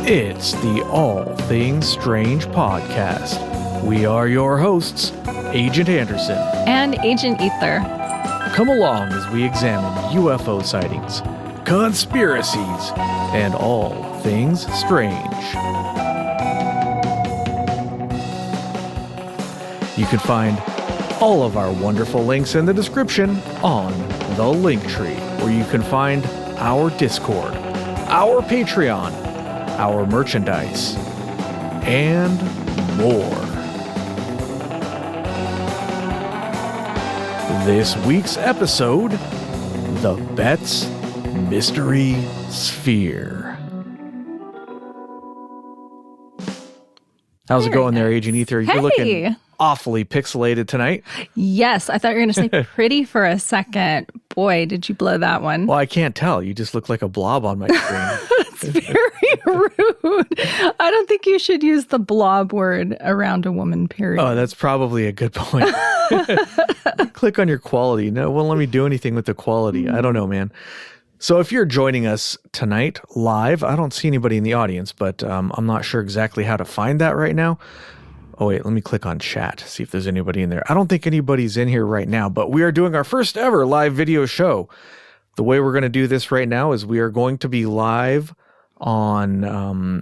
It's the All Things Strange podcast. We are your hosts, Agent Anderson and Agent Ether. Come along as we examine UFO sightings, conspiracies, and all things strange. You can find all of our wonderful links in the description on the Linktree, where you can find our Discord, our Patreon, our merchandise, and more. This week's episode, the Betz Mystery Sphere. How's it going there, Agent Ether? You're looking awfully pixelated tonight. Yes, I thought you were going to say pretty for a second. Boy, did you blow that one. Well, I can't tell. You just look like a blob on my screen. It's very rude. I don't think you should use the blob word around a woman, period. Oh, that's probably a good point. Click on your quality. No, it won't let me do anything with the quality. I don't know, man. So if you're joining us tonight live, I don't see anybody in the audience, but I'm not sure exactly how to find that right now. Oh, wait, let me click on chat, see if there's anybody in there. I don't think anybody's in here right now, but we are doing our first ever live video show. The way we're going to do this right now is we are going to be live on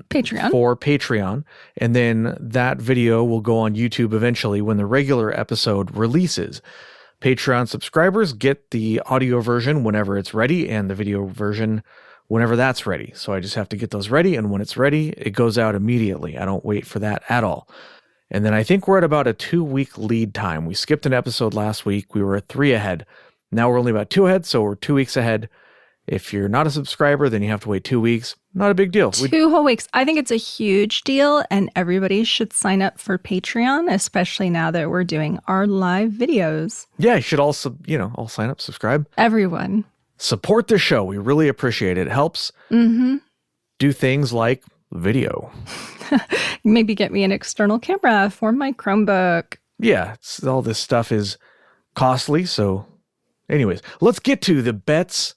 Patreon. For Patreon, and then that video will go on YouTube eventually when the regular episode releases. Patreon subscribers get the audio version whenever it's ready and the video version whenever that's ready. So I just have to get those ready, and when it's ready, it goes out immediately. I don't wait for that at all. And then I think we're at about a 2-week lead time. We skipped an episode last week. We were at 3 ahead. Now we're only about 2 ahead, so we're 2 weeks ahead. If you're not a subscriber, then you have to wait 2 weeks. Not a big deal. 2 whole weeks. I think it's a huge deal, and everybody should sign up for Patreon, especially now that we're doing our live videos. Yeah, you should also, all sign up, subscribe. Everyone. Support the show. We really appreciate it. It helps do things like video. Maybe get me an external camera for my Chromebook. Yeah, all this stuff is costly. So anyways, let's get to the Betz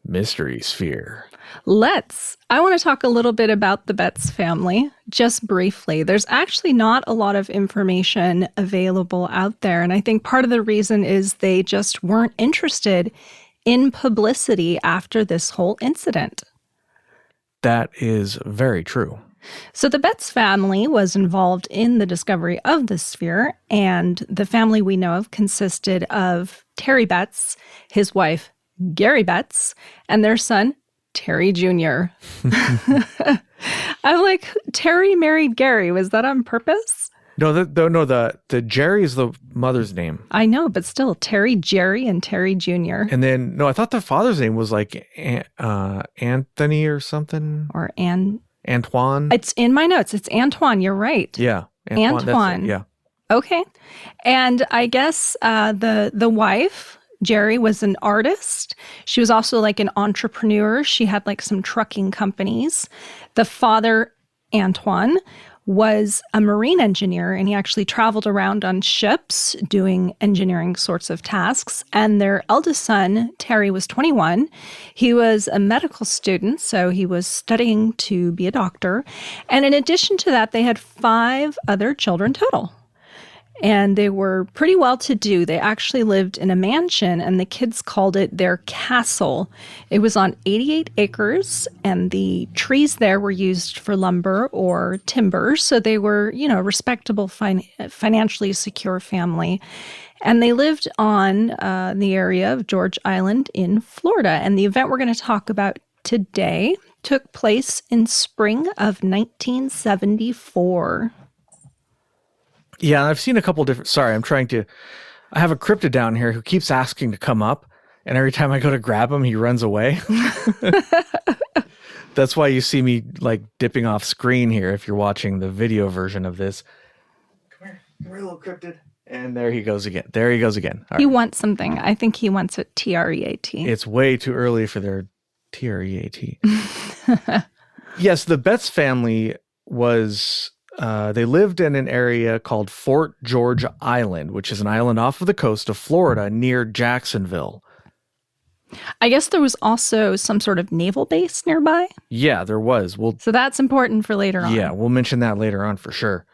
Mystery Sphere. I want to talk a little bit about the Betz family, just briefly. There's actually not a lot of information available out there. And I think part of the reason is they just weren't interested in publicity after this whole incident. That is very true. So the Betz family was involved in the discovery of the sphere, and the family we know of consisted of Terry Betz, his wife, Gary Betz, and their son, Terry Jr. I'm like, Terry married Gary. Was that on purpose? No, the Jerry is the mother's name. I know, but still, Terry, Jerry, and Terry Jr. And then, no, I thought the father's name was like Anthony or something. Or Antoine. It's in my notes. It's Antoine. You're right. Yeah. Antoine. Yeah. Okay. And I guess the wife, Jerry, was an artist. She was also like an entrepreneur. She had like some trucking companies. The father, Antoine, was a marine engineer, and he actually traveled around on ships doing engineering sorts of tasks. And their eldest son, Terry, was 21. He was a medical student, so he was studying to be a doctor. And in addition to that, they had 5 other children total. And they were pretty well-to-do. They actually lived in a mansion, and the kids called it their castle. It was on 88 acres, and the trees there were used for lumber or timber. So they were, respectable, financially secure family. And they lived on the area of George Island in Florida. And the event we're going to talk about today took place in spring of 1974. Yeah, I've seen a couple different... Sorry, I have a cryptid down here who keeps asking to come up, and every time I go to grab him, he runs away. That's why you see me, like, dipping off screen here if you're watching the video version of this. Come here, little cryptid. And there he goes again. All right. He wants something. I think he wants a TREAT. It's way too early for their TREAT. Yes, the Betz family was... they lived in an area called Fort George Island, which is an island off of the coast of Florida near Jacksonville. I guess there was also some sort of naval base nearby. Yeah, there was. So that's important for later on. Yeah, we'll mention that later on for sure.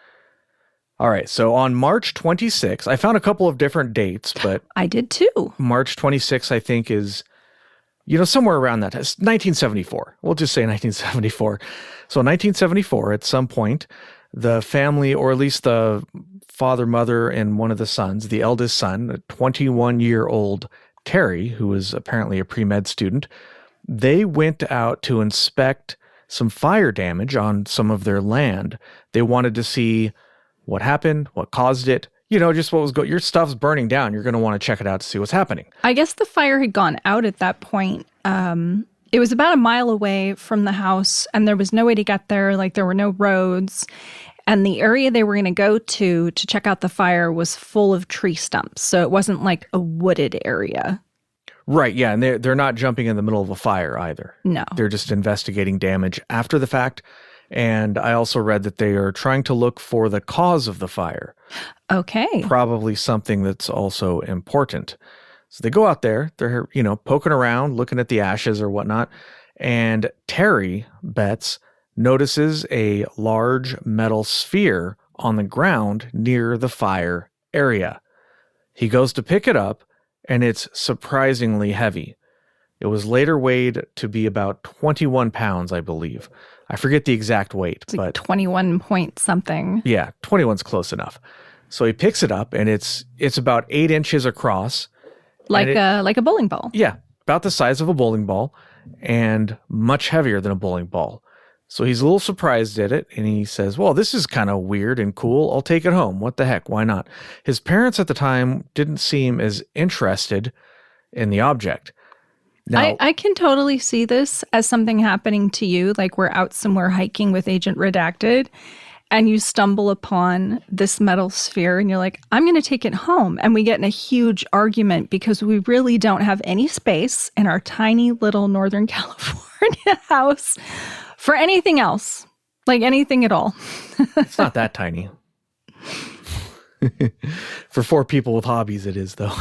All right, so on March 26th, I found a couple of different dates, but I did too. March 26th, I think, is, somewhere around that. It's 1974. We'll just say 1974. So in 1974, at some point, the family, or at least the father, mother, and one of the sons, the eldest son, a 21-year-old Terry, who was apparently a pre-med student, they went out to inspect some fire damage on some of their land. They wanted to see what happened, what caused it, just what was going. Your stuff's burning down. You're going to want to check it out to see what's happening. I guess the fire had gone out at that point. It was about a mile away from the house, and there was no way to get there. Like, there were no roads. And the area they were going to go to check out the fire was full of tree stumps. So it wasn't like a wooded area. Right, yeah, and they're not jumping in the middle of a fire either. No. They're just investigating damage after the fact. And I also read that they are trying to look for the cause of the fire. Okay. Probably something that's also important. So they go out there, they're, poking around, looking at the ashes or whatnot. And Terry Betz notices a large metal sphere on the ground near the fire area. He goes to pick it up, and it's surprisingly heavy. It was later weighed to be about 21 pounds, I believe. I forget the exact weight, It's like but 21 point something. Yeah, 21's close enough. So he picks it up, and it's about 8 inches across. Like a bowling ball. Yeah, about the size of a bowling ball, and much heavier than a bowling ball. So he's a little surprised at it, and he says, well, this is kind of weird and cool. I'll take it home. What the heck? Why not? His parents at the time didn't seem as interested in the object. Now, I can totally see this as something happening to you. Like, we're out somewhere hiking with Agent Redacted, and you stumble upon this metal sphere, and you're like, I'm going to take it home. And we get in a huge argument because we really don't have any space in our tiny little Northern California house for anything else, like anything at all. It's not that tiny. For 4 people with hobbies, it is, though.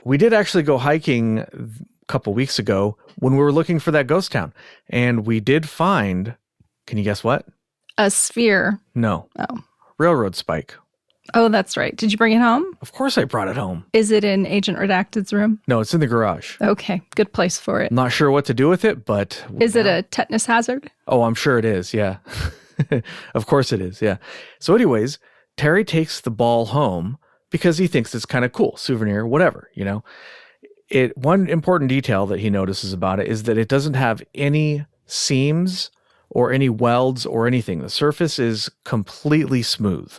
We did actually go hiking a couple weeks ago when we were looking for that ghost town, and we did find, can you guess what? A sphere. No. Oh. Railroad spike. Oh, that's right. Did you bring it home? Of course I brought it home. Is it in Agent Redacted's room? No, it's in the garage. Okay, good place for it. I'm not sure what to do with it, but... Is it a tetanus hazard? Oh, I'm sure it is, yeah. Of course it is, yeah. So anyways, Terry takes the ball home because he thinks it's kind of cool, souvenir, whatever, One important detail that he notices about it is that it doesn't have any seams or any welds or anything. The surface is completely smooth.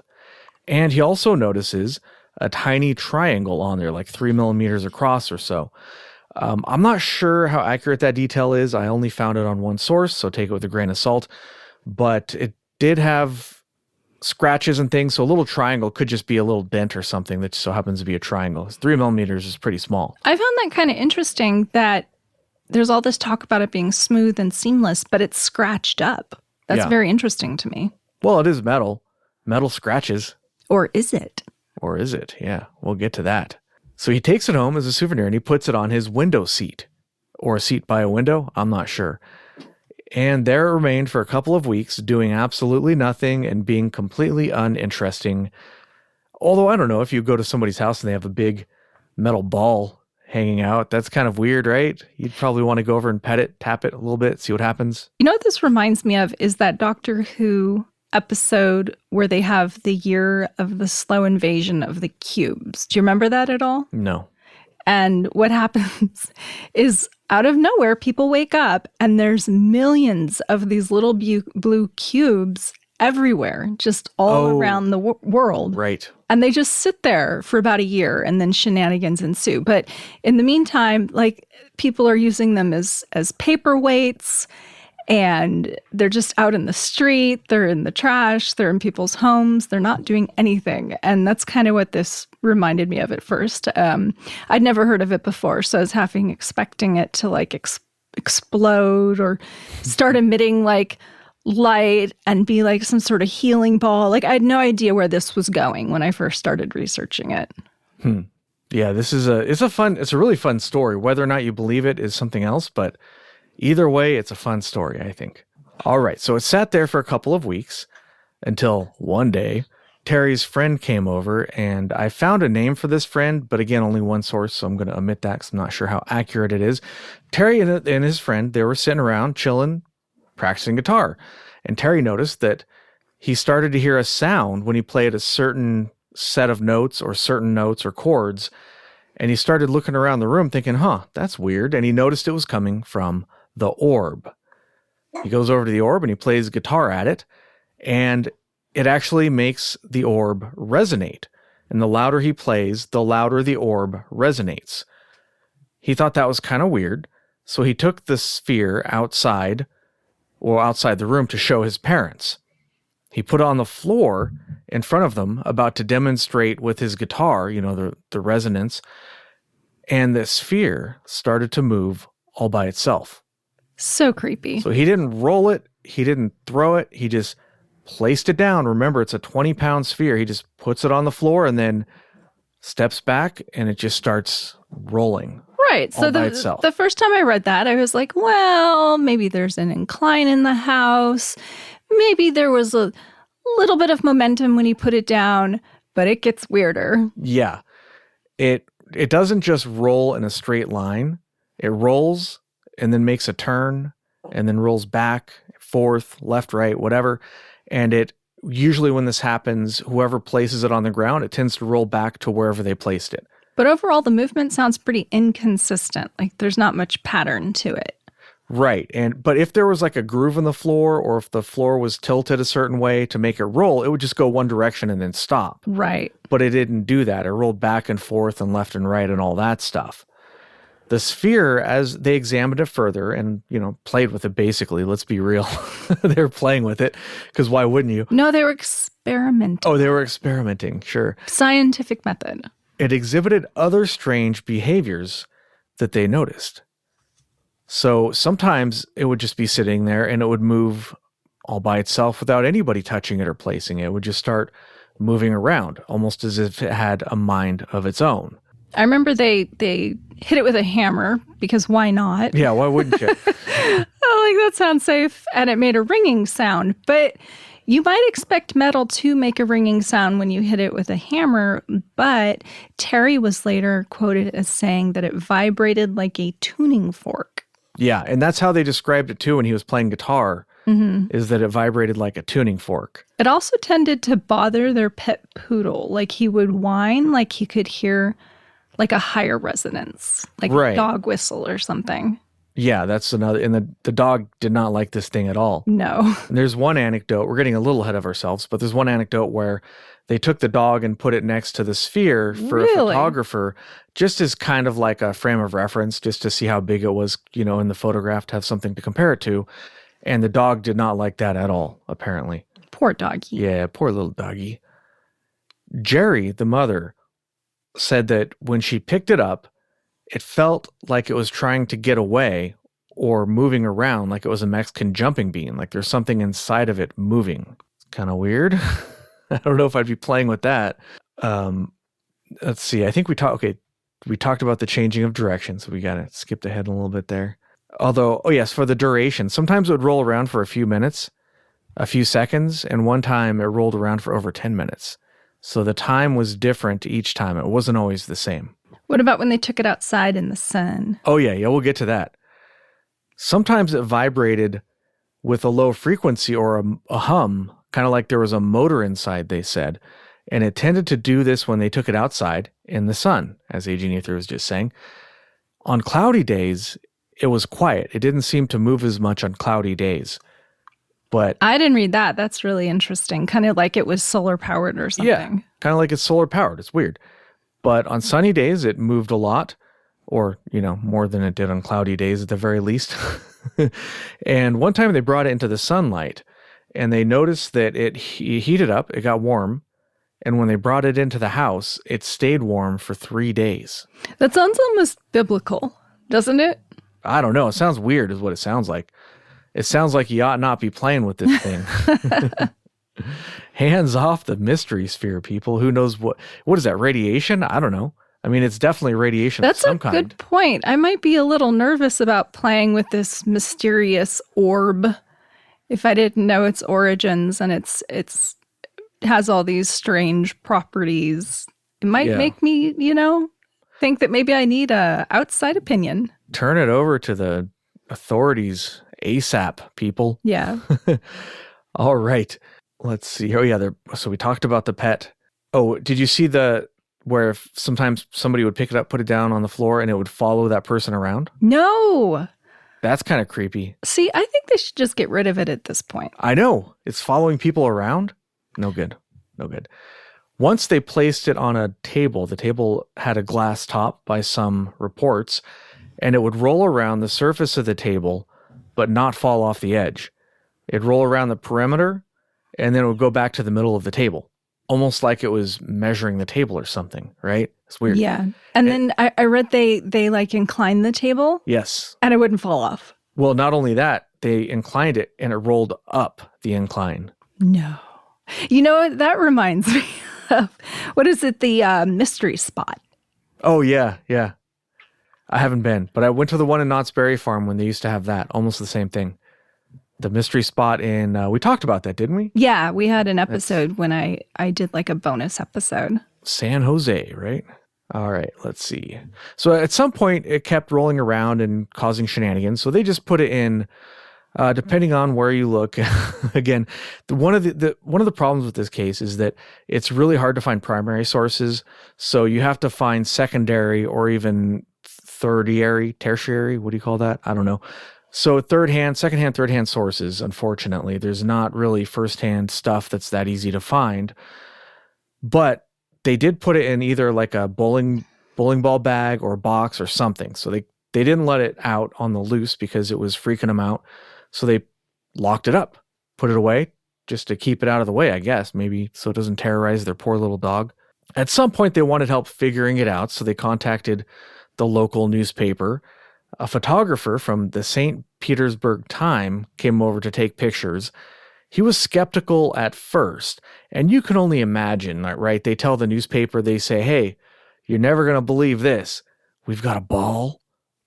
And he also notices a tiny triangle on there, like 3 millimeters across or so. I'm not sure how accurate that detail is. I only found it on one source, so take it with a grain of salt. But it did have scratches and things, so a little triangle could just be a little dent or something that so happens to be a triangle. 3 millimeters is pretty small. I found that kind of interesting that there's all this talk about it being smooth and seamless, but it's scratched up. That's very interesting to me. Well, it is metal. Metal scratches. Or is it? Or is it? Yeah, we'll get to that. So he takes it home as a souvenir, and he puts it on his window seat. Or a seat by a window? I'm not sure. And there it remained for a couple of weeks, doing absolutely nothing and being completely uninteresting. Although, I don't know, if you go to somebody's house and they have a big metal ball hanging out, that's kind of weird, right? You'd probably want to go over and pet it, tap it a little bit, see what happens. You know what this reminds me of is that Doctor Who episode where they have the year of the slow invasion of the cubes. Do you remember that at all? No. And what happens is out of nowhere, people wake up and there's millions of these little blue cubes everywhere, just all around the world. Right. And they just sit there for about a year and then shenanigans ensue. But in the meantime, like, people are using them as paperweights, and they're just out in the street, they're in the trash, they're in people's homes, they're not doing anything. And that's kind of what this reminded me of at first. I'd never heard of it before, so I was expecting it to like explode or start emitting like light and be like some sort of healing ball. Like, I had no idea where this was going when I first started researching it. Yeah, it's a really fun story. Whether or not you believe it is something else, but either way, it's a fun story, I think. All right, so it sat there for a couple of weeks until one day, Terry's friend came over, and I found a name for this friend, but again, only one source, so I'm going to omit that because I'm not sure how accurate it is. Terry and his friend, they were sitting around, chilling, practicing guitar, and Terry noticed that he started to hear a sound when he played a certain set of notes or chords, and he started looking around the room thinking, that's weird, and he noticed it was coming from the orb. He goes over to the orb and he plays guitar at it, and it actually makes the orb resonate. And the louder he plays, the louder the orb resonates. He thought that was kind of weird, so he took the sphere outside the room to show his parents. He put it on the floor in front of them, about to demonstrate with his guitar, the resonance, and the sphere started to move all by itself. So creepy. So he didn't roll it, he didn't throw it, he just placed it down. Remember, it's a 20-pound sphere. He just puts it on the floor and then steps back, and it just starts rolling. Right. So the first time I read that, I was like, well, maybe there's an incline in the house. Maybe there was a little bit of momentum when he put it down, but it gets weirder. Yeah. It doesn't just roll in a straight line. It rolls and then makes a turn and then rolls back, forth, left, right, whatever. And it usually, when this happens, whoever places it on the ground, it tends to roll back to wherever they placed it. But overall, the movement sounds pretty inconsistent. Like there's not much pattern to it. Right. But if there was like a groove in the floor, or if the floor was tilted a certain way to make it roll, it would just go one direction and then stop. Right. But it didn't do that. It rolled back and forth and left and right and all that stuff. The sphere, as they examined it further and, played with it basically, let's be real, they were playing with it, because why wouldn't you? No, they were experimenting. Oh, they were experimenting, sure. Scientific method. It exhibited other strange behaviors that they noticed. So sometimes it would just be sitting there and it would move all by itself without anybody touching it or placing it. It would just start moving around, almost as if it had a mind of its own. I remember they hit it with a hammer, because why not? Yeah, why wouldn't you? That sounds safe. And it made a ringing sound. But you might expect metal to make a ringing sound when you hit it with a hammer. But Terry was later quoted as saying that it vibrated like a tuning fork. Yeah, and that's how they described it too when he was playing guitar, is that it vibrated like a tuning fork. It also tended to bother their pet poodle. Like he would whine like he could hear like a higher resonance, like a dog whistle or something. Yeah, that's another. And the dog did not like this thing at all. No. And there's one anecdote. We're getting a little ahead of ourselves, but there's one anecdote where they took the dog and put it next to the sphere for a photographer, just as kind of like a frame of reference, just to see how big it was, in the photograph, to have something to compare it to. And the dog did not like that at all, apparently. Poor doggy. Yeah, poor little doggy. Jerry, the mother, said that when she picked it up, it felt like it was trying to get away or moving around, like it was a Mexican jumping bean, like there's something inside of it moving. It's kind of weird. I don't know if I'd be playing with that. Let's see. I think we talked about the changing of direction, so we got to skip ahead a little bit there. Although, for the duration, sometimes it would roll around for a few minutes, a few seconds, and one time it rolled around for over 10 minutes. So the time was different each time. It wasn't always the same. What about when they took it outside in the sun? Oh, yeah, we'll get to that. Sometimes it vibrated with a low frequency or a hum, kind of like there was a motor inside, they said. And it tended to do this when they took it outside in the sun, as Aging Ether was just saying. On cloudy days, it was quiet. It didn't seem to move as much on cloudy days. But I didn't read that. That's really interesting. Kind of like it was solar powered or something. Yeah, kind of like it's solar powered. It's weird. But on sunny days, it moved a lot, or, more than it did on cloudy days at the very least. And one time they brought it into the sunlight, and they noticed that it heated up, it got warm, and when they brought it into the house, it stayed warm for 3 days. That sounds almost biblical, doesn't it? I don't know. It sounds weird is what it sounds like. It sounds like you ought not be playing with this thing. Hands off the mystery sphere, people. Who knows what is that, radiation? I don't know. I mean, it's definitely radiation That's of some a kind. good point. I might be a little nervous about playing with this mysterious orb if I didn't know its origins and it's has all these strange properties. It might make me, think that maybe I need a outside opinion. Turn it over to the authorities ASAP, people. Yeah. All right. Let's see. Oh, yeah. So we talked about the pet. Oh, did you see where sometimes somebody would pick it up, put it down on the floor, and it would follow that person around? No. That's kind of creepy. See, I think they should just get rid of it at this point. I know. It's following people around. No good. No good. Once they placed it on a table, the table had a glass top by some reports, and it would roll around the surface of the table, but not fall off the edge. It'd roll around the perimeter, and then it would go back to the middle of the table, almost like it was measuring the table or something, right? It's weird. Yeah. And then I read they like inclined the table. Yes. And it wouldn't fall off. Well, not only that, they inclined it, and it rolled up the incline. No. You know what? That reminds me of, what is it? The Mystery Spot. Oh, yeah. Yeah. I haven't been, but I went to the one in Knott's Berry Farm when they used to have that. Almost the same thing. The Mystery Spot we talked about that, didn't we? Yeah, we had an episode when I did like a bonus episode. San Jose, right? All right, let's see. So at some point, it kept rolling around and causing shenanigans. So they just put it in, depending on where you look. Again, one of the problems with this case is that it's really hard to find primary sources. So you have to find secondary or even tertiary. What do you call that? I don't know. So secondhand, third-hand sources, unfortunately. There's not really first-hand stuff that's that easy to find. But they did put it in either like a bowling ball bag or a box or something. So they didn't let it out on the loose because it was freaking them out. So they locked it up, put it away just to keep it out of the way, I guess, maybe so it doesn't terrorize their poor little dog. At some point, they wanted help figuring it out. So they contacted the local newspaper. A photographer from the St. Petersburg Times came over to take pictures. He was skeptical at first, and you can only imagine, right? They tell the newspaper, they say, hey, you're never going to believe this. We've got a ball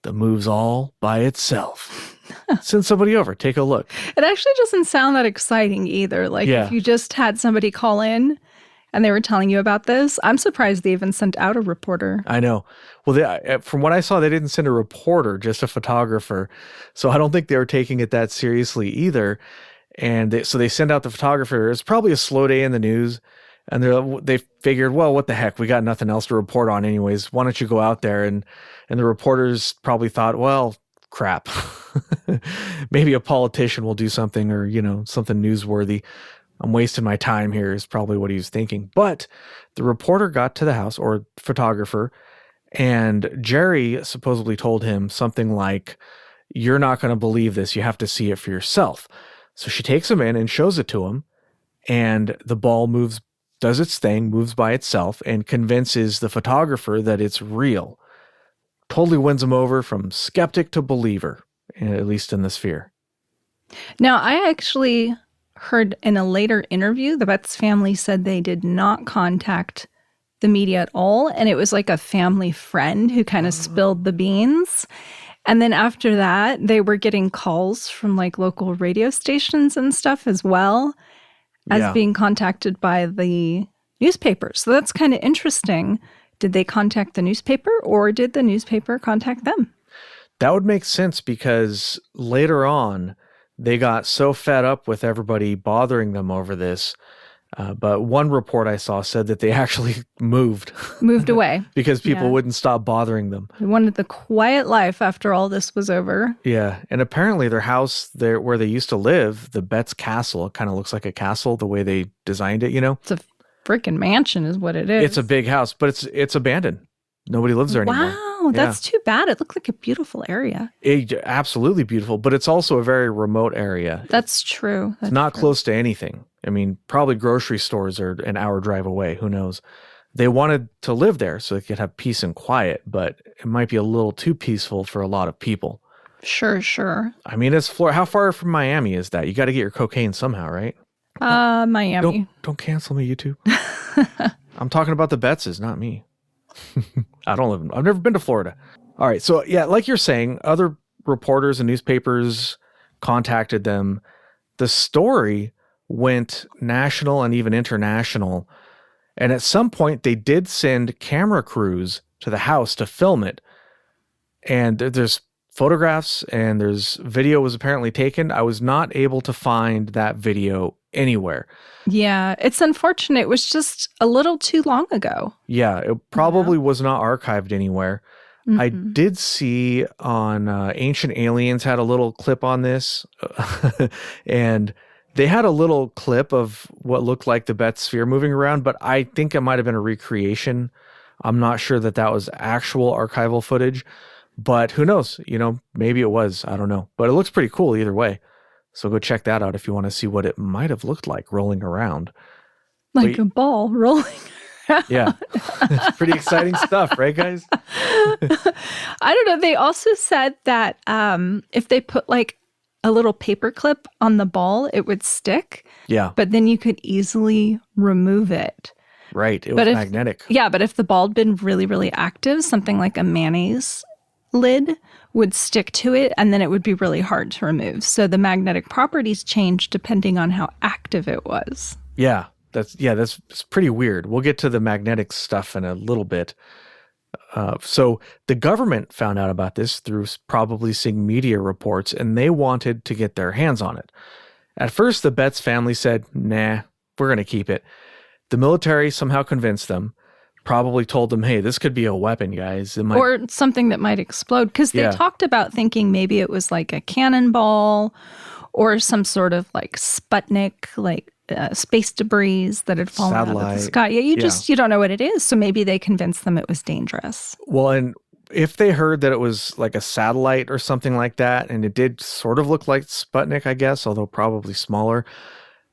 that moves all by itself. Send somebody over, take a look. It actually doesn't sound that exciting either. Like if you just had somebody call in and they were telling you about this, I'm surprised they even sent out a reporter. I know. Well, from what I saw, they didn't send a reporter, just a photographer. So I don't think they were taking it that seriously either. And so they send out the photographer. It's probably a slow day in the news. And they figured, well, what the heck? We got nothing else to report on anyways. Why don't you go out there? And the reporters probably thought, well, crap. Maybe a politician will do something or, something newsworthy. I'm wasting my time here is probably what he was thinking. But the reporter got to the house, or photographer, and Jerry supposedly told him something like, you're not going to believe this. You have to see it for yourself. So she takes him in and shows it to him, and the ball does its thing, moves by itself, and convinces the photographer that it's real. Totally wins him over from skeptic to believer, at least in the sphere. Now, I actually heard in a later interview, the Betz family said they did not contact the media at all. And it was like a family friend who kind of spilled the beans. And then after that, they were getting calls from like local radio stations and stuff as well as being contacted by the newspapers. So that's kind of interesting. Did they contact the newspaper or did the newspaper contact them? That would make sense because later on, they got so fed up with everybody bothering them over this. But one report I saw said that they actually moved away because people wouldn't stop bothering them. They wanted the quiet life after all this was over. Yeah. And apparently their house there where they used to live, the Betz Castle, it kind of looks like a castle the way they designed it, It's a freaking mansion is what it is. It's a big house, but it's abandoned. Nobody lives there anymore. Wow, that's too bad. It looked like a beautiful area. Absolutely beautiful, but it's also a very remote area. That's true. It's not close to anything. I mean, probably grocery stores are an hour drive away. Who knows? They wanted to live there so they could have peace and quiet, but it might be a little too peaceful for a lot of people. Sure. I mean, it's Florida. How far from Miami is that? You got to get your cocaine somehow, right? Miami. Don't cancel me, YouTube. I'm talking about the Betzes, not me. I've never been to Florida. All right. So yeah, like you're saying, other reporters and newspapers contacted them. The story went national and even international. And at some point they did send camera crews to the house to film it. And there's photographs and there's video was apparently taken. I was not able to find that video anywhere. Yeah, it's unfortunate. It was just a little too long ago. Yeah, it probably was not archived anywhere. I did see on Ancient Aliens had a little clip on this, and they had a little clip of what looked like the Betz sphere moving around, but I think it might have been a recreation. I'm not sure that that was actual archival footage, but who knows? You know, maybe it was. I don't know. But it looks pretty cool either way. So go check that out if you want to see what it might have looked like rolling around. Like a ball rolling. Yeah. It's pretty exciting stuff, right, guys? I don't know. They also said that if they put like a little paper clip on the ball, it would stick. Yeah. But then you could easily remove it. Right. It was magnetic. Yeah, but if the ball had been really, really active, something like a mayonnaise lid would stick to it, and then it would be really hard to remove. So the magnetic properties changed depending on how active it was. Yeah. That's pretty weird. We'll get to the magnetic stuff in a little bit. So the government found out about this through probably seeing media reports, and they wanted to get their hands on it. At first, the Betz family said, nah, we're going to keep it. The military somehow convinced them, probably told them, hey, this could be a weapon, guys. Or something that might explode. Because they talked about thinking maybe it was like a cannonball or some sort of like Sputnik, like space debris that had fallen out of the sky. Yeah, you don't know what it is. So maybe they convinced them it was dangerous. Well, and if they heard that it was like a satellite or something like that, and it did sort of look like Sputnik, I guess, although probably smaller,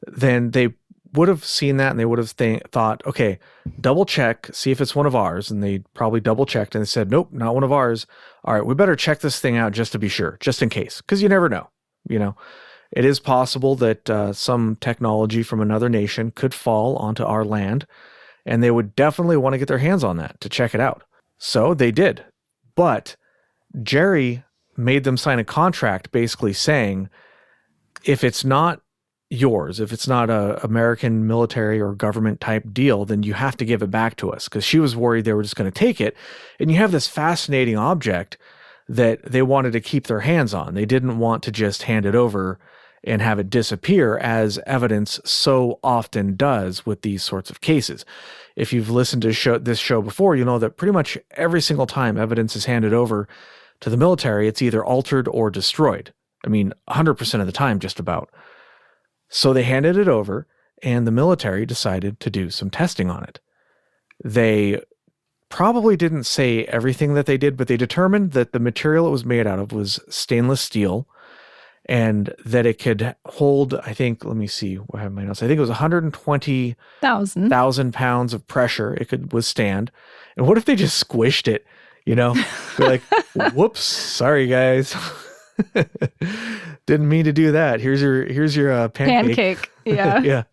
then they would have seen that and they would have thought, okay, double check, see if it's one of ours. And they probably double checked and they said, nope, not one of ours. All right, we better check this thing out just to be sure, just in case, because you never know, you know. It is possible that some technology from another nation could fall onto our land, and they would definitely want to get their hands on that to check it out. So they did. But Jerry made them sign a contract basically saying, if it's not yours, if it's not a American military or government type deal, then you have to give it back to us, because she was worried they were just going to take it. And you have this fascinating object that they wanted to keep their hands on. They didn't want to just hand it over and have it disappear, as evidence so often does with these sorts of cases. If you've listened to this show before, you know that pretty much every single time evidence is handed over to the military, it's either altered or destroyed. I mean, 100% of the time, just about. So they handed it over, and the military decided to do some testing on it. They probably didn't say everything that they did, but they determined that the material it was made out of was stainless steel, and that it could hold, I think, let me see, what I have my notes. I think it was 120,000 pounds of pressure it could withstand. And what if they just squished it, you know? They're like, whoops, sorry guys. Didn't mean to do that. Here's your pancake. Yeah. Yeah.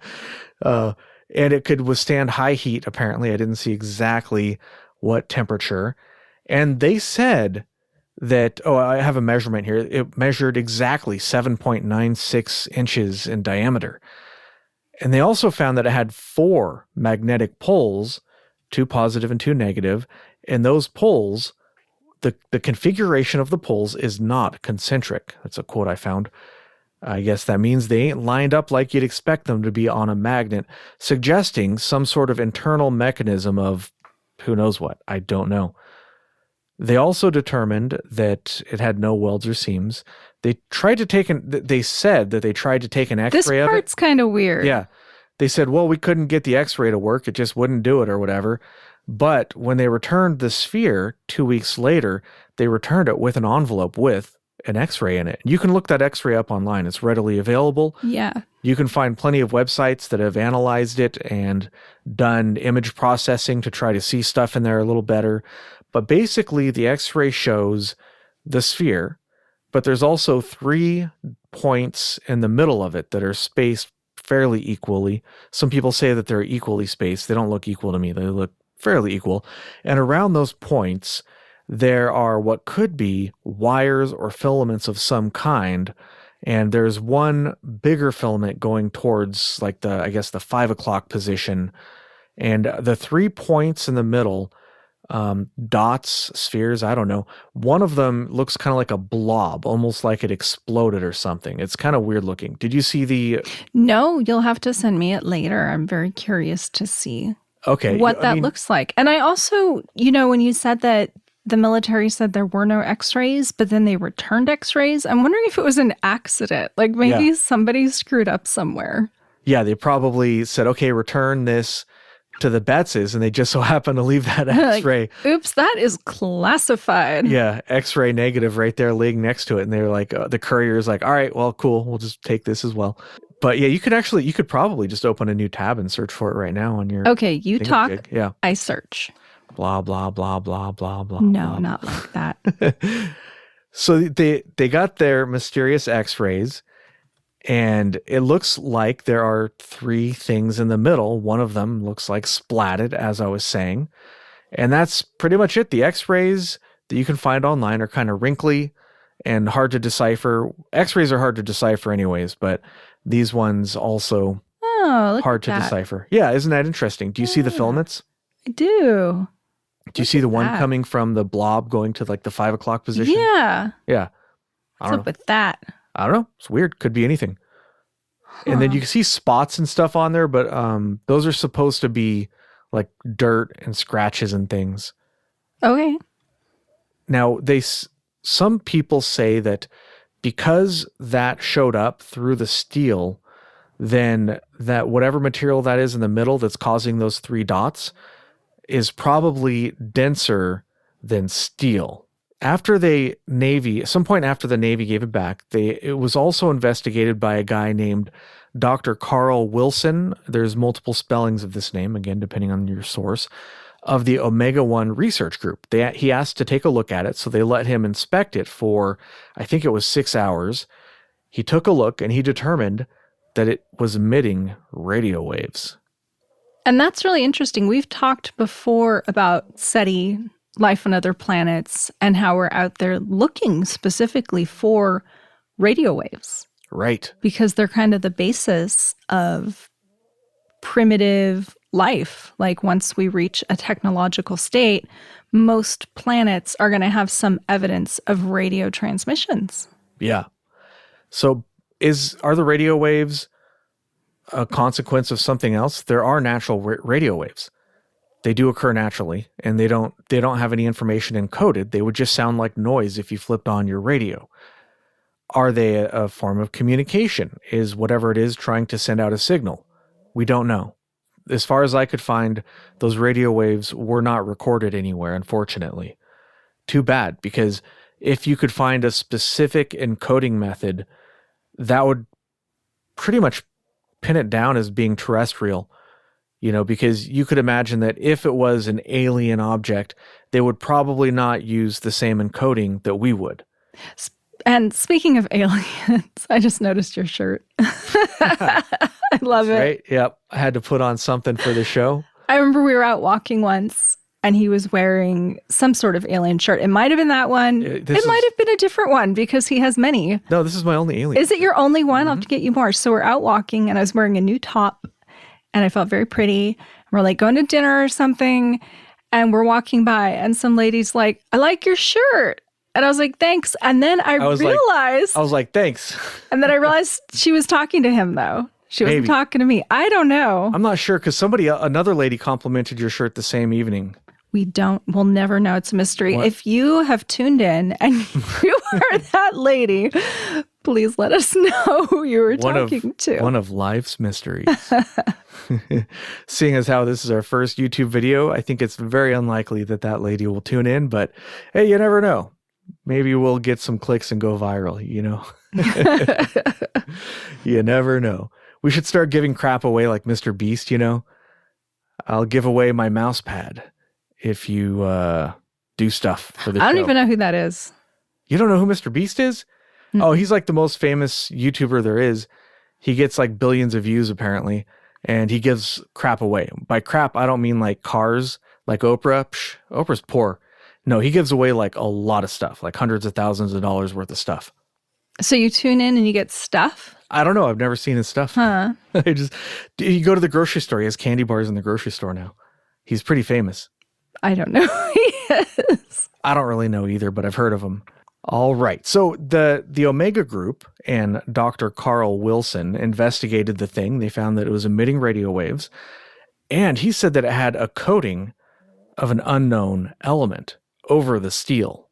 And it could withstand high heat, apparently. I didn't see exactly what temperature. And they said that, I have a measurement here. It measured exactly 7.96 inches in diameter. And they also found that it had 4 magnetic poles, 2 positive and 2 negative. And those poles, the configuration of the poles is not concentric. That's a quote I found. I guess that means they ain't lined up like you'd expect them to be on a magnet, suggesting some sort of internal mechanism of who knows what. I don't know. They also determined that it had no welds or seams. They tried to they said that they tried to take an X-ray of it. This part's kind of weird. Yeah. They said, well, we couldn't get the X-ray to work. It just wouldn't do it or whatever. But when they returned the sphere 2 weeks later, they returned it with an envelope with an X-ray in it. You can look that X-ray up online. It's readily available. Yeah. You can find plenty of websites that have analyzed it and done image processing to try to see stuff in there a little better. But basically, the X-ray shows the sphere, but there's also 3 points in the middle of it that are spaced fairly equally. Some people say that they're equally spaced. They don't look equal to me. They look fairly equal. And around those points, there are what could be wires or filaments of some kind. And there's one bigger filament going towards like the 5 o'clock position. And the 3 points in the middle, dots, spheres, I don't know. One of them looks kind of like a blob, almost like it exploded or something. It's kind of weird looking. Did you see the... No, you'll have to send me it later. I'm very curious to see what that looks like. And I also, when you said that the military said there were no x-rays, but then they returned x-rays, I'm wondering if it was an accident. Like maybe somebody screwed up somewhere. Yeah, they probably said, okay, return this to the Betz's, and they just so happen to leave that x-ray. Like, oops, that is classified. Yeah, x-ray negative right there laying next to it. And they're like, the courier's like, all right, well, cool. We'll just take this as well. But yeah, you could probably just open a new tab and search for it right now on your... Okay, you talk, yeah. I search. Blah, blah, blah, blah, blah, blah. No, blah, not like that. So they got their mysterious x-rays, and it looks like there are 3 things in the middle. One of them looks like splatted, as I was saying. And that's pretty much it. The x-rays that you can find online are kind of wrinkly and hard to decipher. X-rays are hard to decipher anyways, but these ones also hard to decipher. Yeah, isn't that interesting? Do you see the filaments? I do. Do you see the one coming from the blob going to like the 5 o'clock position? Yeah. Yeah. What's up with that? I don't know. It's weird. Could be anything. And then you can see spots and stuff on there, but those are supposed to be like dirt and scratches and things. Okay. Now, some people say that because that showed up through the steel, then that whatever material that is in the middle that's causing those 3 dots is probably denser than steel. After some point after the Navy gave it back, it was also investigated by a guy named Dr. Carl Wilson. There's multiple spellings of this name, again, depending on your source, of the Omega 1 Research Group. He asked to take a look at it, so they let him inspect it for, I think it was 6 hours. He took a look, and he determined that it was emitting radio waves. And that's really interesting. We've talked before about SETI, life on other planets, and how we're out there looking specifically for radio waves. Right. Because they're kind of the basis of primitive life. Like once we reach a technological state, most planets are going to have some evidence of radio transmissions. Yeah. So are the radio waves a consequence of something else? There are natural radio waves. They do occur naturally, and they don't have any information encoded. They would just sound like noise if you flipped on your radio. Are they a form of communication? Is whatever it is trying to send out a signal? We don't know. As far as I could find, those radio waves were not recorded anywhere, unfortunately. Too bad, because if you could find a specific encoding method, that would pretty much pin it down as being terrestrial. Because you could imagine that if it was an alien object, they would probably not use the same encoding that we would. And speaking of aliens, I just noticed your shirt. I love it. Right? Yep. I had to put on something for the show. I remember we were out walking once, and he was wearing some sort of alien shirt. It might have been that one. It might have been a different one, because he has many. No, this is my only alien. Is it your only one? I'll have to get you more. So we're out walking, and I was wearing a new top. And I felt very pretty. We're like going to dinner or something. And we're walking by, and some lady's like, I like your shirt. And I was like, thanks. And then I realized. I was like, thanks. And then I realized she was talking to him, though. She wasn't talking to me. I don't know. I'm not sure, because another lady complimented your shirt the same evening. We'll never know. It's a mystery. What? If you have tuned in and you are that lady, please let us know who you were talking to. One of life's mysteries. Seeing as how this is our first YouTube video, I think it's very unlikely that lady will tune in, but hey, you never know. Maybe we'll get some clicks and go viral, You never know. We should start giving crap away like Mr. Beast, I'll give away my mouse pad if you do stuff for the show. I don't even know who that is. You don't know who Mr. Beast is? Mm-hmm. Oh, he's like the most famous YouTuber there is. He gets like billions of views apparently, and he gives crap away. By crap, I don't mean like cars, Like Oprah, Oprah's poor. No, he gives away like a lot of stuff, like hundreds of thousands of dollars worth of stuff. So you tune in and you get stuff? I don't know. I've never seen his stuff. Huh. You go to the grocery store. He has candy bars in the grocery store now. He's pretty famous. I don't know who he is. I don't really know either, but I've heard of him. All right. So the Omega Group and Dr. Carl Wilson investigated the thing. They found that it was emitting radio waves. And he said that it had a coating of an unknown element over the steel.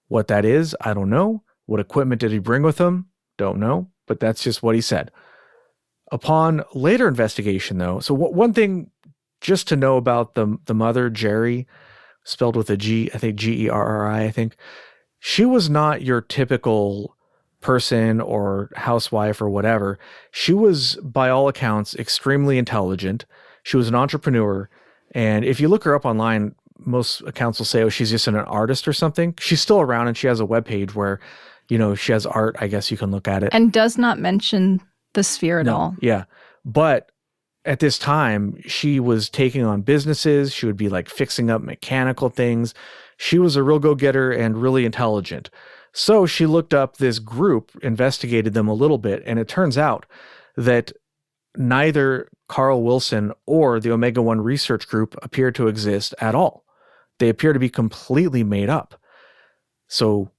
What that is, I don't know. What equipment did he bring with him? Don't know. But that's just what he said. Upon later investigation, though, so one thing just to know about the mother, Jerry, spelled with a G, I think Gerri, I think. She was not your typical person or housewife or whatever. She was, by all accounts, extremely intelligent. She was an entrepreneur. And if you look her up online, most accounts will say, oh, she's just an artist or something. She's still around and she has a webpage where, she has art. I guess you can look at it. And does not mention the sphere at all. Yeah. But at this time, she was taking on businesses. She would be like fixing up mechanical things. She was a real go-getter and really intelligent. So she looked up this group, investigated them a little bit, and it turns out that neither Carl Wilson or the Omega 1 research group appear to exist at all. They appear to be completely made up. So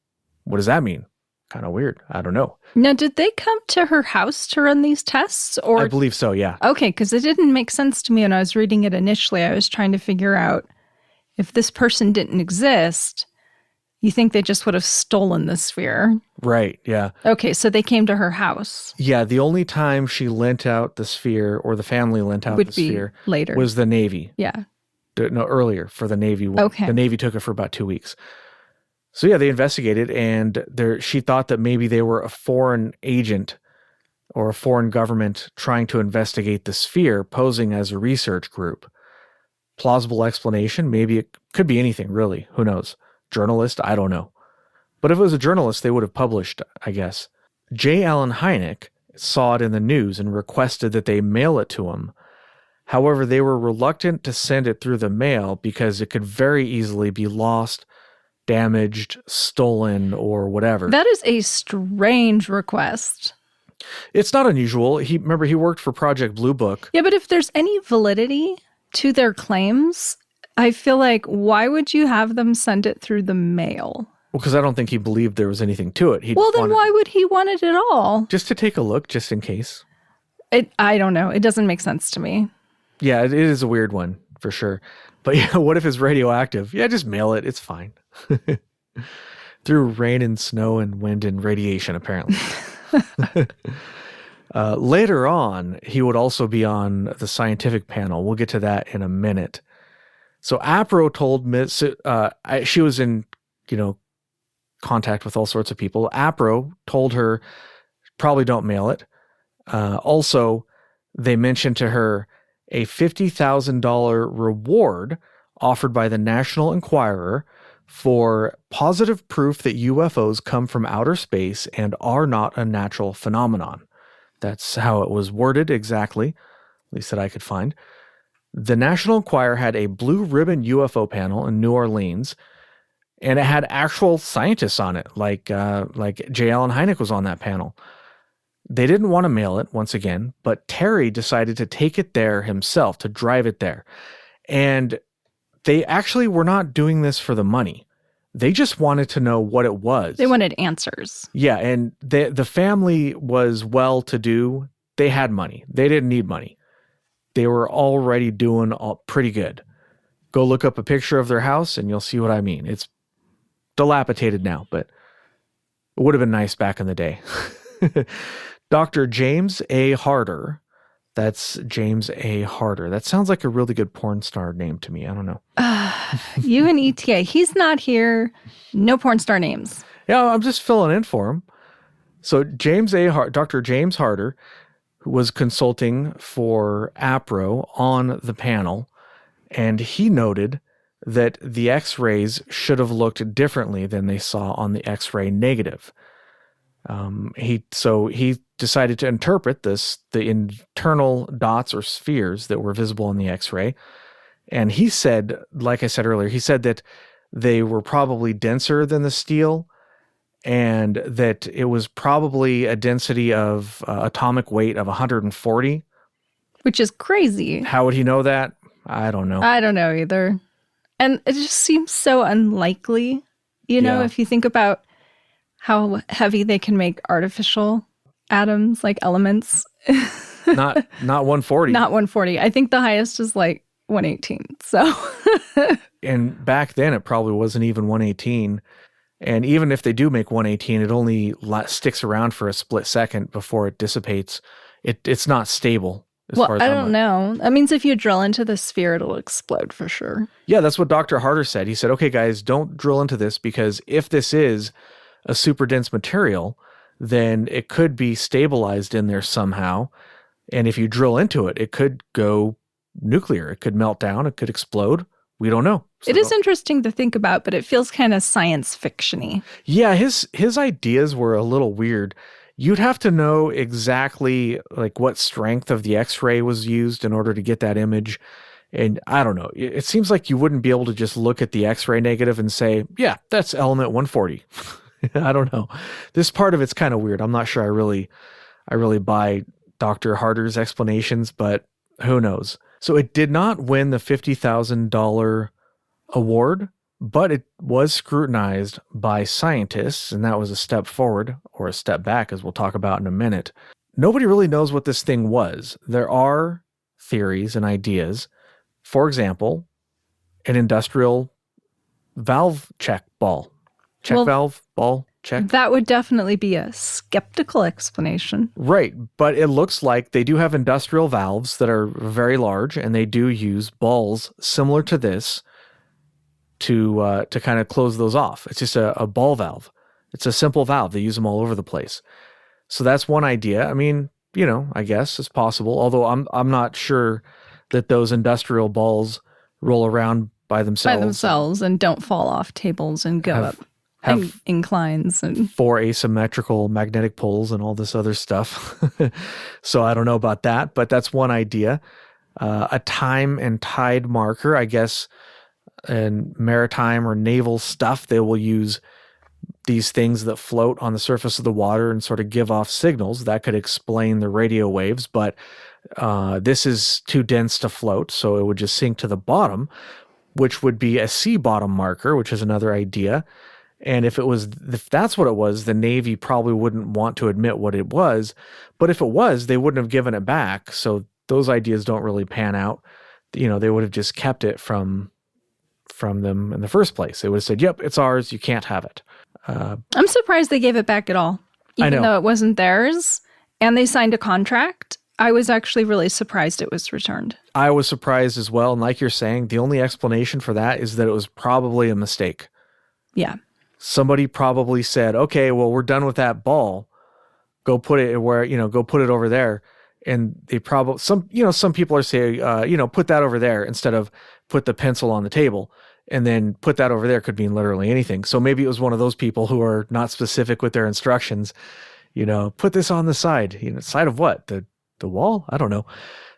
what does that mean? Kind of weird. I don't know. Now, did they come to her house to run these tests? Or I believe so, yeah. Okay, because it didn't make sense to me when I was reading it initially. I was trying to figure out if this person didn't exist, you think they just would have stolen the sphere. Right, yeah. Okay, so they came to her house. Yeah, the only time she lent out the sphere, or the family lent out the sphere, later. Was the Navy. Yeah. No, earlier for the Navy. Okay. The Navy took it for about 2 weeks. So yeah, they investigated, and she thought that maybe they were a foreign agent or a foreign government trying to investigate the sphere, posing as a research group. Plausible explanation, maybe it could be anything, really. Who knows? Journalist? I don't know. But if it was a journalist, they would have published, I guess. J. Allen Hynek saw it in the news and requested that they mail it to him. However, they were reluctant to send it through the mail because it could very easily be lost, damaged, stolen, or whatever. That is a strange request. It's not unusual. He worked for Project Blue Book. Yeah, but if there's any validity to their claims, I feel like, why would you have them send it through the mail? Well, because I don't think he believed there was anything to it. Then why would he want it at all? Just to take a look, just in case. I don't know. It doesn't make sense to me. Yeah, it is a weird one, for sure. But yeah, what if it's radioactive? Yeah, just mail it. It's fine. Through rain and snow and wind and radiation, apparently. Later on, he would also be on the scientific panel. We'll get to that in a minute. So APRO told she was in, contact with all sorts of people. APRO told her, probably don't mail it. Also, they mentioned to her a $50,000 reward offered by the National Enquirer for positive proof that UFOs come from outer space and are not a natural phenomenon. That's how it was worded exactly, at least that I could find. The National Enquirer had a blue ribbon UFO panel in New Orleans, and it had actual scientists on it, like J. Allen Hynek was on that panel. They didn't want to mail it, once again, but Terry decided to take it there himself, to drive it there. And they actually were not doing this for the money. They just wanted to know what it was. They wanted answers. Yeah, and the family was well-to-do. They had money. They didn't need money. They were already doing pretty good. Go look up a picture of their house and you'll see what I mean. It's dilapidated now, but it would have been nice back in the day. Dr. James A. Harder. That's James A. Harder. That sounds like a really good porn star name to me. I don't know. You and ETA. He's not here. No porn star names. Yeah, I'm just filling in for him. So Dr. James Harder, who was consulting for APRO on the panel, and he noted that the X-rays should have looked differently than they saw on the X-ray negative. He decided to interpret the internal dots or spheres that were visible in the X-ray, And he said, like I said earlier, he said that they were probably denser than the steel, and that it was probably a density of atomic weight of 140. Which is crazy. How would he know that? I don't know. I don't know either. And it just seems so unlikely, Yeah. if you think about how heavy they can make artificial atoms, like elements. Not 140. Not 140. I think the highest is like 118. So, And back then it probably wasn't even 118. And even if they do make 118, it only sticks around for a split second before it dissipates. It's not stable. well, I don't know. That means if you drill into the sphere, it'll explode for sure. Yeah, that's what Dr. Harder said. He said, okay, guys, don't drill into this, because if this is a super dense material, then it could be stabilized in there somehow. And if you drill into it, it could go nuclear. It could melt down. It could explode. We don't know. So it is interesting to think about, but it feels kind of science fiction-y. Yeah, his ideas were a little weird. You'd have to know exactly like what strength of the X-ray was used in order to get that image. And I don't know. It seems like you wouldn't be able to just look at the X-ray negative and say, yeah, that's element 140. I don't know. This part of it's kind of weird. I'm not sure I really buy Dr. Harder's explanations, but who knows? So it did not win the $50,000 award, but it was scrutinized by scientists, and that was a step forward, or a step back, as we'll talk about in a minute. Nobody really knows what this thing was. There are theories and ideas. For example, an industrial valve check ball. Valve ball check. That would definitely be a skeptical explanation. Right, but it looks like they do have industrial valves that are very large, and they do use balls similar to this to kind of close those off. It's just a ball valve. It's a simple valve. They use them all over the place. So that's one idea. I mean, I guess it's possible. Although I'm not sure that those industrial balls roll around by themselves and don't fall off tables and go up inclines and 4 asymmetrical magnetic poles and all this other stuff. So I don't know about that, but that's one idea. A time and tide marker, I guess. In maritime or naval stuff, they will use these things that float on the surface of the water and sort of give off signals. That could explain the radio waves, but this is too dense to float, so it would just sink to the bottom, which would be a sea bottom marker, which is another idea. And if that's what it was, the Navy probably wouldn't want to admit what it was. But if it was, they wouldn't have given it back. So those ideas don't really pan out. They would have just kept it from them in the first place. They would have said, yep, it's ours. You can't have it. I'm surprised they gave it back at all, even though it wasn't theirs. And they signed a contract. I was actually really surprised it was returned. I was surprised as well. And like you're saying, the only explanation for that is that it was probably a mistake. Yeah. Somebody probably said, okay, well, we're done with that ball. Go put it where, go put it over there. And they probably, some people are saying, put that over there instead of put the pencil on the table. And then put that over there could mean literally anything. So maybe it was one of those people who are not specific with their instructions. Put this on the side. Side of what? The wall? I don't know.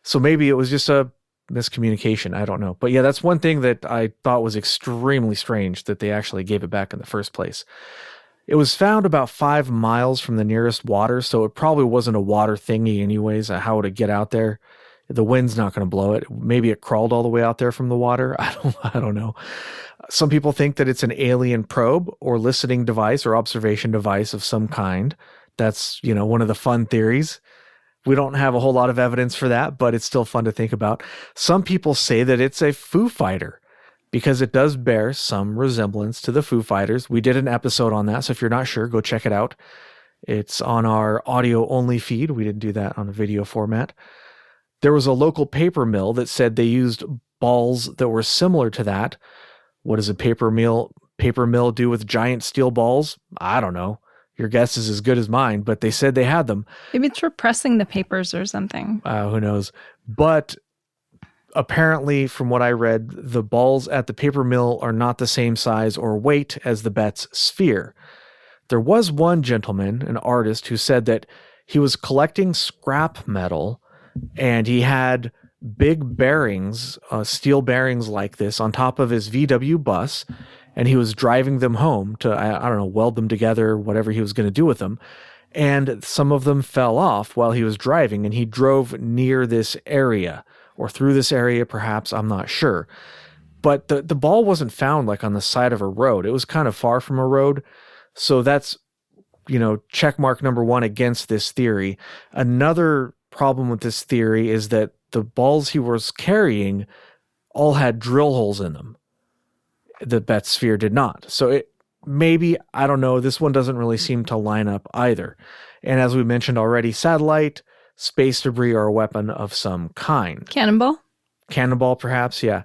So maybe it was just a miscommunication. I don't know. But yeah, that's one thing that I thought was extremely strange, that they actually gave it back in the first place. It was found about 5 miles from the nearest water, so it probably wasn't a water thingy anyways. How would it get out there? The wind's not going to blow it. Maybe it crawled all the way out there from the water. I don't know. Some people think that it's an alien probe or listening device or observation device of some kind. That's, one of the fun theories. We don't have a whole lot of evidence for that, but it's still fun to think about. Some people say that it's a Foo Fighter because it does bear some resemblance to the Foo Fighters. We did an episode on that, so if you're not sure, go check it out. It's on our audio-only feed. We didn't do that on a video format. There was a local paper mill that said they used balls that were similar to that. What does a paper mill do with giant steel balls? I don't know. Your guess is as good as mine, but they said they had them. Maybe it's for pressing the papers or something. Who knows? But apparently, from what I read, the balls at the paper mill are not the same size or weight as the Betz Sphere. There was one gentleman, an artist, who said that he was collecting scrap metal, and he had big bearings, steel bearings like this on top of his VW bus, and he was driving them home to, I don't know, weld them together, whatever he was going to do with them. And some of them fell off while he was driving, and he drove near this area, or through this area, perhaps, I'm not sure. But the ball wasn't found like on the side of a road. It was kind of far from a road. So that's, check mark number one against this theory. Another problem with this theory is that the balls he was carrying all had drill holes in them. The Betz sphere did not. So maybe, I don't know, this one doesn't really seem to line up either. And as we mentioned already, satellite, space debris are a weapon of some kind. Cannonball, perhaps, yeah.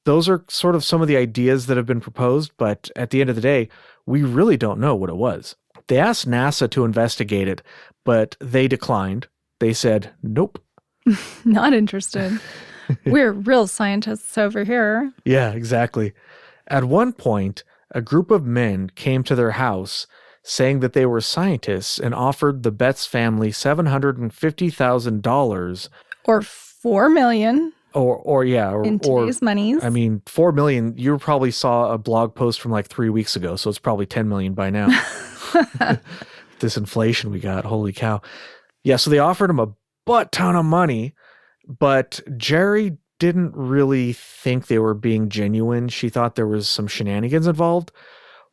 Those are sort of some of the ideas that have been proposed, but at the end of the day, we really don't know what it was. They asked NASA to investigate it, but they declined. They said, nope. Not interested. We're real scientists over here. Yeah, exactly. At one point, a group of men came to their house saying that they were scientists and offered the Betz family $750,000. Or $4 million. Or in today's monies. I mean, 4 million. You probably saw a blog post from like 3 weeks ago, so it's probably 10 million by now. This inflation we got, holy cow. Yeah, so they offered him a butt ton of money, but Jerry didn't really think they were being genuine. She thought there was some shenanigans involved.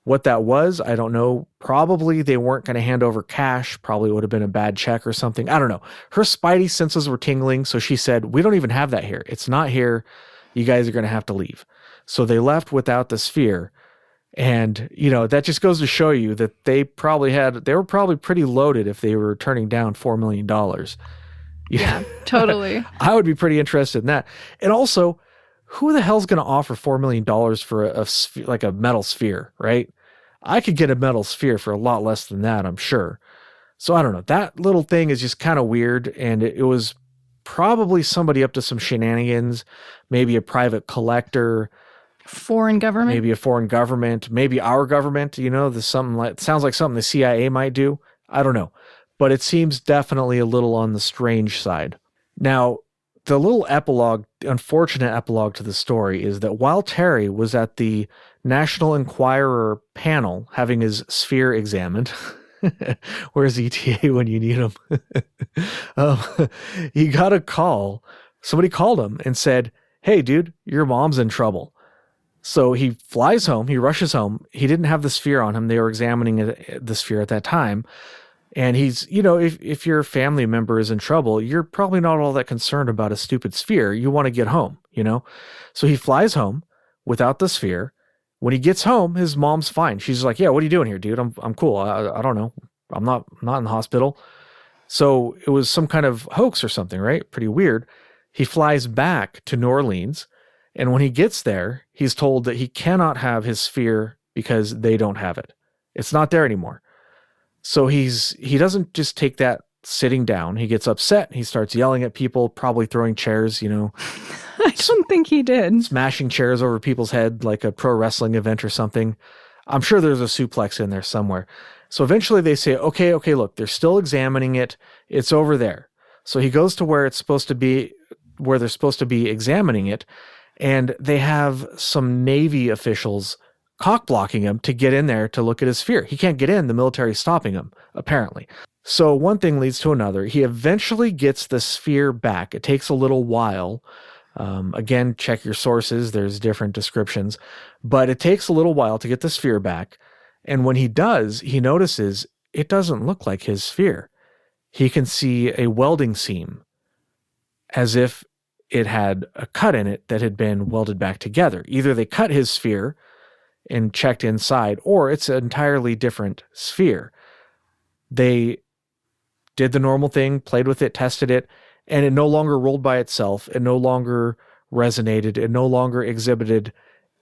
What that was, I don't know. Probably they weren't going to hand over cash. Probably would have been a bad check or something. I don't know. Her spidey senses were tingling, so she said, we don't even have that here. It's not here. You guys are going to have to leave. So they left without the sphere. And, that just goes to show you that they were probably pretty loaded if they were turning down $4 million. Yeah, totally. I would be pretty interested in that. And also, who the hell's going to offer $4 million for a metal sphere, right? I could get a metal sphere for a lot less than that, I'm sure. So I don't know. That little thing is just kind of weird. And it was probably somebody up to some shenanigans, maybe a private collector. Foreign government. Maybe a foreign government, maybe our government, sounds like something the CIA might do. I don't know. But it seems definitely a little on the strange side. Now, the little unfortunate epilogue to the story is that while Terry was at the National Enquirer panel having his sphere examined, where's ETA when you need him? He got a call. Somebody called him and said, hey, dude, your mom's in trouble. So he flies home. He rushes home. He didn't have the sphere on him. They were examining the sphere at that time. And he's, if your family member is in trouble, you're probably not all that concerned about a stupid sphere. You want to get home, So he flies home without the sphere. When he gets home, his mom's fine. She's like, yeah, what are you doing here, dude? I'm cool. I don't know. I'm not in the hospital. So it was some kind of hoax or something, right? Pretty weird. He flies back to New Orleans. And when he gets there, he's told that he cannot have his sphere because they don't have it. It's not there anymore. So he doesn't just take that sitting down. He gets upset. He starts yelling at people, probably throwing chairs, I don't think he did. Smashing chairs over people's head like a pro wrestling event or something. I'm sure there's a suplex in there somewhere. So eventually they say, okay, look, they're still examining it. It's over there. So he goes to where they're supposed to be examining it. And they have some Navy officials cock blocking him to get in there to look at his sphere. He can't get in. The military's stopping him, apparently. So one thing leads to another. He eventually gets the sphere back. It takes a little while. Again, check your sources. There's different descriptions. But it takes a little while to get the sphere back. And when he does, he notices it doesn't look like his sphere. He can see a welding seam, as if it had a cut in it that had been welded back together. Either they cut his sphere and checked inside, or it's an entirely different sphere. They did the normal thing, played with it, tested it, and it no longer rolled by itself. It no longer resonated. It no longer exhibited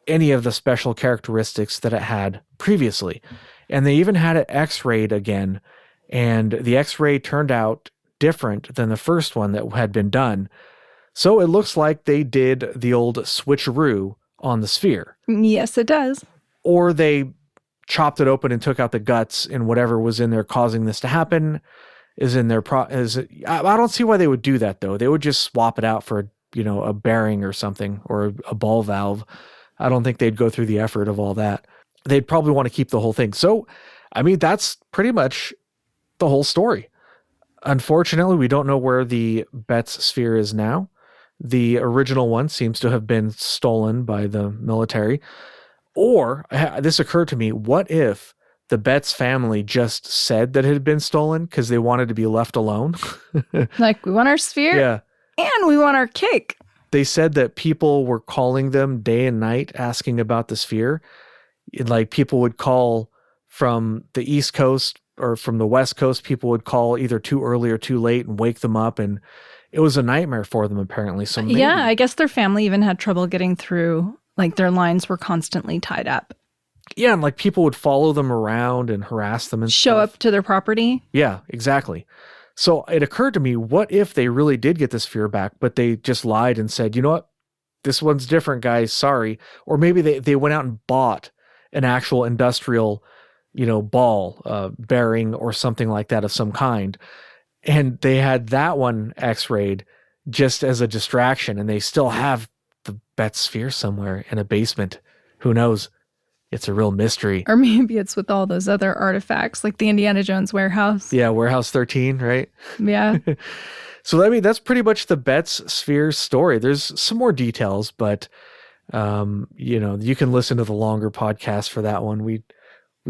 any of the special characteristics that it had previously. And they even had it x-rayed again, and the x-ray turned out different than the first one that had been done. So it looks like they did the old switcheroo on the sphere. Yes, it does. Or they chopped it open and took out the guts and whatever was in there causing this to happen. is in their I don't see why they would do that though. They would just swap it out for, a bearing or something, or a ball valve. I don't think they'd go through the effort of all that. They'd probably want to keep the whole thing. So, I mean, that's pretty much the whole story. Unfortunately, we don't know where the Betz Sphere is now. The original one seems to have been stolen by the military. Or, this occurred to me, what if the Betz family just said that it had been stolen because they wanted to be left alone? Like, we want our sphere, Yeah. and we want our cake. They said that people were calling them day and night asking about the sphere. Like, people would call from the East Coast or from the West Coast. People would call either too early or too late and wake them up. And it was a nightmare for them, apparently. So maybe, yeah, I guess their family even had trouble getting through. Like, their lines were constantly tied up. Yeah, and like people would follow them around and harass them and show stuff. up to their property. Yeah, exactly. So it occurred to me, what if they really did get the sphere back, but they just lied and said, you know what, this one's different, guys, sorry. Or maybe they went out and bought an actual industrial, ball bearing or something like that of some kind. And they had that one x-rayed just as a distraction, and they still have the Betz Sphere somewhere in a basement. Who knows? It's a real mystery. Or maybe it's with all those other artifacts, like the Indiana Jones warehouse. Yeah, Warehouse 13, right? Yeah. So, I mean, that's pretty much the Betz Sphere story. There's some more details, but, you can listen to the longer podcast for that one. We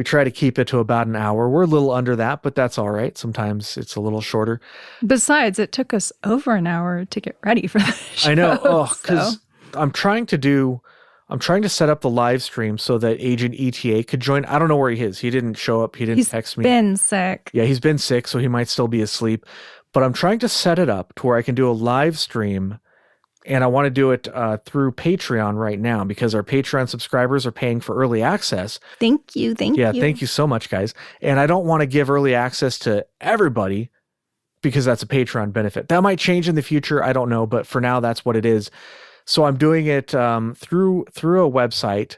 try to keep it to about an hour. We're a little under that, but that's all right. Sometimes it's a little shorter. Besides, it took us over an hour to get ready for the show. I know. Because I'm trying to set up the live stream so that Agent ETA could join. I don't know where he is. He didn't show up. He didn't text me. He's been sick. Yeah, he's been sick, so he might still be asleep. But I'm trying to set it up to where I can do a live stream, and I want to do it through Patreon right now because our Patreon subscribers are paying for early access. Thank you. Yeah, thank you so much, guys. And I don't want to give early access to everybody because that's a Patreon benefit. That might change in the future. I don't know, but for now, that's what it is. So I'm doing it through a website,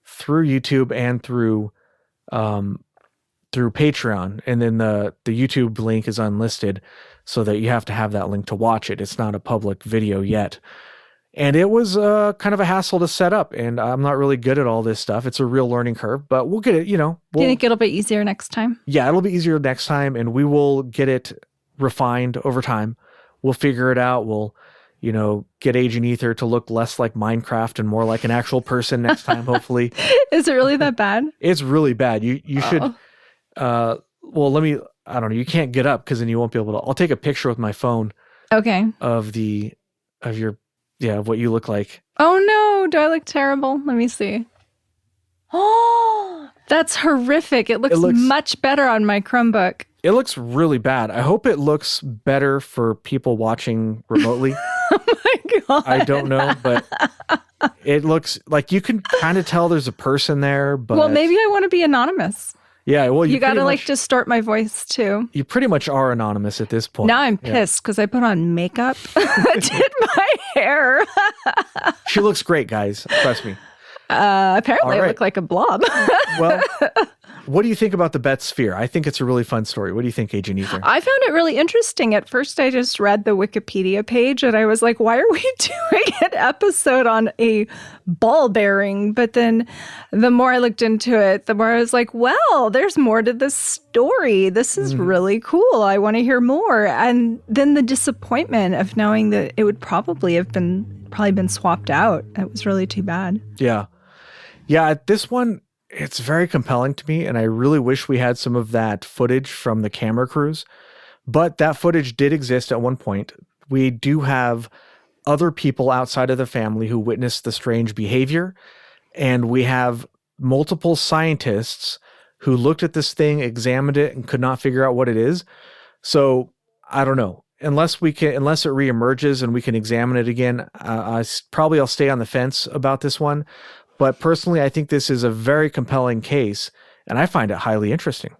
through YouTube, and through Patreon, and then the YouTube link is unlisted, so that you have to have that link to watch it. It's not a public video yet, and it was kind of a hassle to set up, and I'm not really good at all this stuff. It's a real learning curve, but we'll get it. Do you think it'll be easier next time? Yeah, it'll be easier next time, and we will get it refined over time. We'll figure it out. We'll get Agent Ether to look less like Minecraft and more like an actual person next time, hopefully. Is it really that bad? It's really bad. You should, I don't know. You can't get up because then you won't be able to. I'll take a picture with my phone. Okay. Of what you look like. Oh no, do I look terrible? Let me see. Oh, that's horrific. It looks much better on my Chromebook. It looks really bad. I hope it looks better for people watching remotely. Oh my God. I don't know, but it looks like you can kind of tell there's a person there. But well, maybe I want to be anonymous. Yeah, well, you got to distort my voice too. You pretty much are anonymous at this point. Now I'm pissed because I put on makeup. I did my hair. She looks great, guys. Trust me. Apparently, I look like a blob. Well, what do you think about the Betz Sphere? I think it's a really fun story. What do you think, Agent Ether? I found it really interesting. At first, I just read the Wikipedia page and I was like, why are we doing an episode on a ball bearing? But then the more I looked into it, the more I was like, well, there's more to this story. This is really cool. I want to hear more. And then the disappointment of knowing that it would probably been swapped out. It was really too bad. Yeah. Yeah, this one, it's very compelling to me, and I really wish we had some of that footage from the camera crews. But that footage did exist at one point. We do have other people outside of the family who witnessed the strange behavior, and we have multiple scientists who looked at this thing, examined it, and could not figure out what it is. So, I don't know. Unless it reemerges and we can examine it again, I'll stay on the fence about this one. But personally, I think this is a very compelling case, and I find it highly interesting.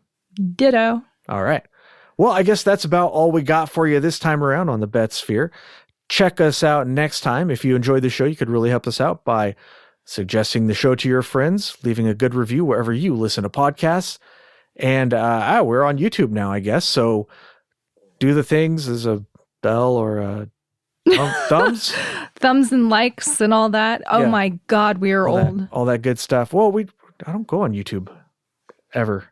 Ditto. All right. Well, I guess that's about all we got for you this time around on the Betz Sphere. Check us out next time. If you enjoyed the show, you could really help us out by suggesting the show to your friends, leaving a good review wherever you listen to podcasts. And we're on YouTube now, I guess. So do the things. There's a bell or a thumbs. Thumbs and likes and all that. Oh Yeah. my God, we are old. All that good stuff. Well, I don't go on YouTube ever.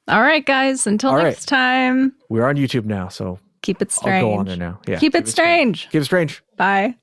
All right, guys. Until next time. We're on YouTube now, so Keep it strange. I'll go on there now. Yeah. Keep it strange. Keep it strange. Bye.